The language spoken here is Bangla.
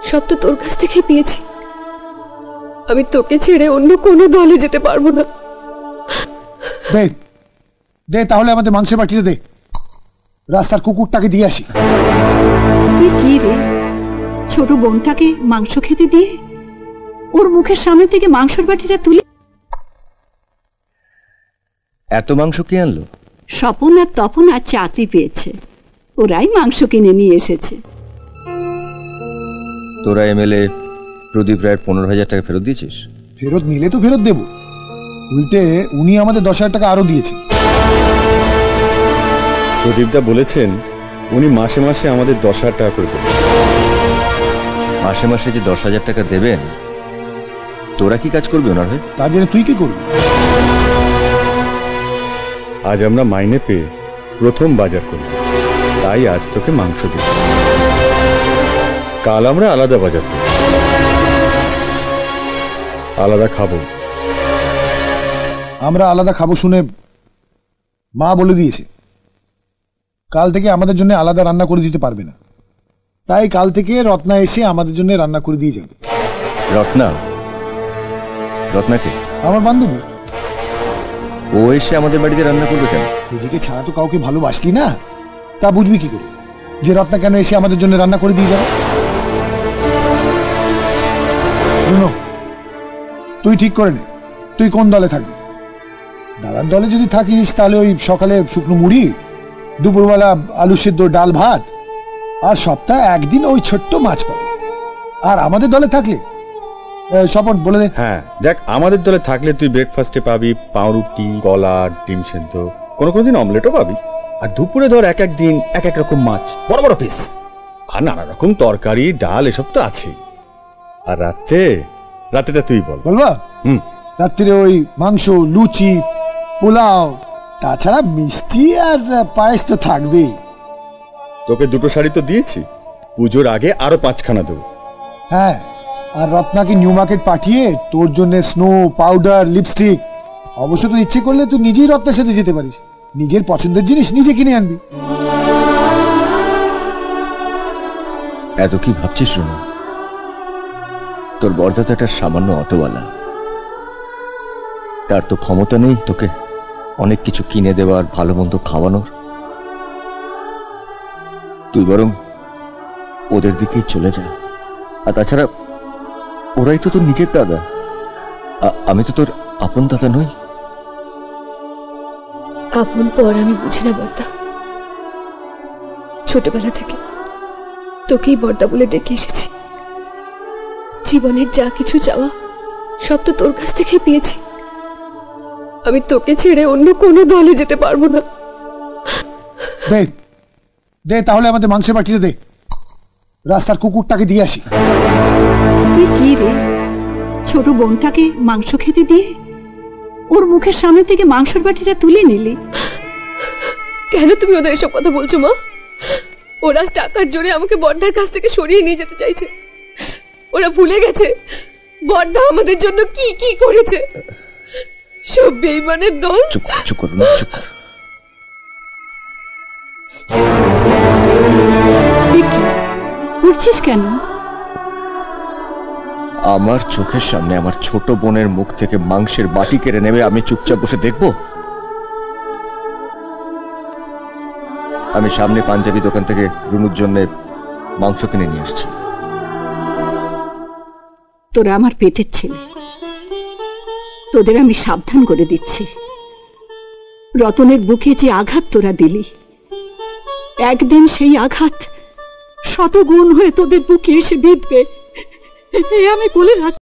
সব তো তোর কাছ থেকে পেয়েছি। আমি তোকে ছেড়ে অন্য কোনো দলে যেতে পারবো না। দে দে তাহলে আমাদের মাংসের বাটিতে দে, রাস্তার কুকুরটাকে দিয়ে আসি। তুই কি রে, ছোট বোনটাকে মাংস খেতে দিয়ে ওর মুখের সামনে থেকে মাংসের বাটিটা তুলে? এত মাংস কে আনলো? স্বপন আর তপন আর চাকরি পেয়েছে, ওরাই মাংস কিনে নিয়ে এসেছে। তোরা এমএলএ প্রদীপ রায়ের 15,000 টাকা ফেরত দিয়েছিস? ফেরত নিলে তো ফেরত দেব, উল্টে উনি আমাদের 10,000 টাকা আরো দিয়েছেন। প্রদীপদা বলেছেন উনি মাসে মাসে আমাদের 10,000 টাকা করে দেবেন। মাসে মাসে যে 10,000 টাকা দেবেন, তোরা কি কাজ করবি ওনার হয়ে? তা জেনে তুই কি করবি? আজ আমরা মাইনে পেয়ে প্রথম বাজার করব, তাই আজ তোকে মাংস দিই। কাল আমরা আলাদা বাজার করব, আলাদা খাবো। আমরা আলাদা খাবো শুনে মা বলে দিয়েছে কাল থেকে আমাদের জন্য আলাদা রান্না করে দিতে পারবে না, তাই কাল থেকে রত্না এসে আমাদের জন্য রান্না করে দিয়ে যাবে। রত্না? রত্নাকে? আমার বান্ধবী। ও এসে আমাদের বাড়িতে রান্না করবে কেন? নিজেকে ছাড়া তো কাউকে ভালোবাসলি না, তা বুঝবি কি করে যে রত্না কেন এসে আমাদের জন্য রান্না করে দিয়ে যাবে? তুই ঠিক করে নে তুই কোন দলে থাকবি। দাদার দলে যদি থাকিস তাহলে ওই সকালে শুকনো মুড়ি, দুপুরবেলা আলু সিদ্ধ ডাল ভাত, আর সপ্তাহে একদিন ওই ছোট্ট মাছ পাবি। আর আমাদের দলে থাকলে স্বপন বলে দে। হ্যাঁ দেখ, আমাদের দলে থাকলে তুই ব্রেকফাস্টে পাবি পাউরুটি, কলা, ডিম সেদ্ধ, কোনো কোনো দিন অমলেটও পাবি। আর দুপুরে ধর এক এক দিন এক এক রকম মাছ, বড় বড় পিস, আর নানা রকম তরকারি ডাল, এসব তো আছেই। আর রাত্রেটা তুই বলবা? রাত্রে ওই মাংস, লুচি, পোলাও, তাছাড়া মিষ্টি আর পায়েস তো থাকবেই। তোকে 2টো শাড়ি তো দিয়েছি, পুজোর আগে আরো 5খানা দেবো। হ্যাঁ, আর রত্নাকে নিউ মার্কেট পাঠিয়ে তোর জন্য স্নো পাউডার, লিপস্টিক, অবশ্য তুই ইচ্ছে করলে তুই নিজেই রত্নার সাথে যেতে পারিস, নিজের পছন্দের জিনিস নিজে কিনে আনবি। এত কি ভাবছিস রুনু? তোর বর্দা তো একটা সামান্য অটোওয়ালা, তার তো ক্ষমতা নেই তোকে অনেক কিছু কিনে দেওয়ার, ভালো মন্দ খাওয়ানোর। তুই বরং ওদের দিকেই চলে যা। আর তাছাড়া ওরাই তো তোর নিজের দাদা, আমি তো তোর আপন দাদা নই। আপন পর আমি বুঝি না বর্দা, ছোটবেলা থেকে তোকেই বর্দা বলে ডেকে এসেছি। জীবনের যা কিছু চাওয়া সব তো তোর কাছ থেকে পেয়েছি। আমি তোকে ছেড়ে অন্য কোনো দলে যেতে পারবো না। দে দে তাহলে আমাদের মাংসের বাটিতে দে, রাস্তার কুকুরটাকে দিয়ে আসি। তুই কি রে, ছোট বোনটাকে মাংস খেতে দিয়ে ওর মুখের সামনে থেকে মাংসের বাটিটা তুলে নিলি? কেন তুমি ওদের এসব কথা বলছো মা? ওরা টাকার জোরে আমাকে বর্দার কাছ থেকে সরিয়ে নিয়ে যেতে চাইছে। ওরা ভুলে গেছে বর্দা আমাদের জন্য কি কি করেছে। সব বেঈমানের দল। চুপ করো, চুপ কর। উঠছিস কেন? আমার চোখের সামনে আমার ছোট বোনের মুখ থেকে মাংসের বাটি কেড়ে নেবে, আমি চুপচাপ বসে দেখবো? আমি সামনে পাঞ্জাবি দোকান থেকে রুনুর জন্য মাংস কিনে নিয়ে আসছি। তোরা আমার পেটের ছেলে, তোদের আমি সাবধান করে দিচ্ছি। রতনের বুকে যে আঘাত তোরা দিলি, একদিন সেই আঘাত 100 গুণ হয়ে তোদের বুকে এসে বিঁধবে, আমি বলে রাখছি।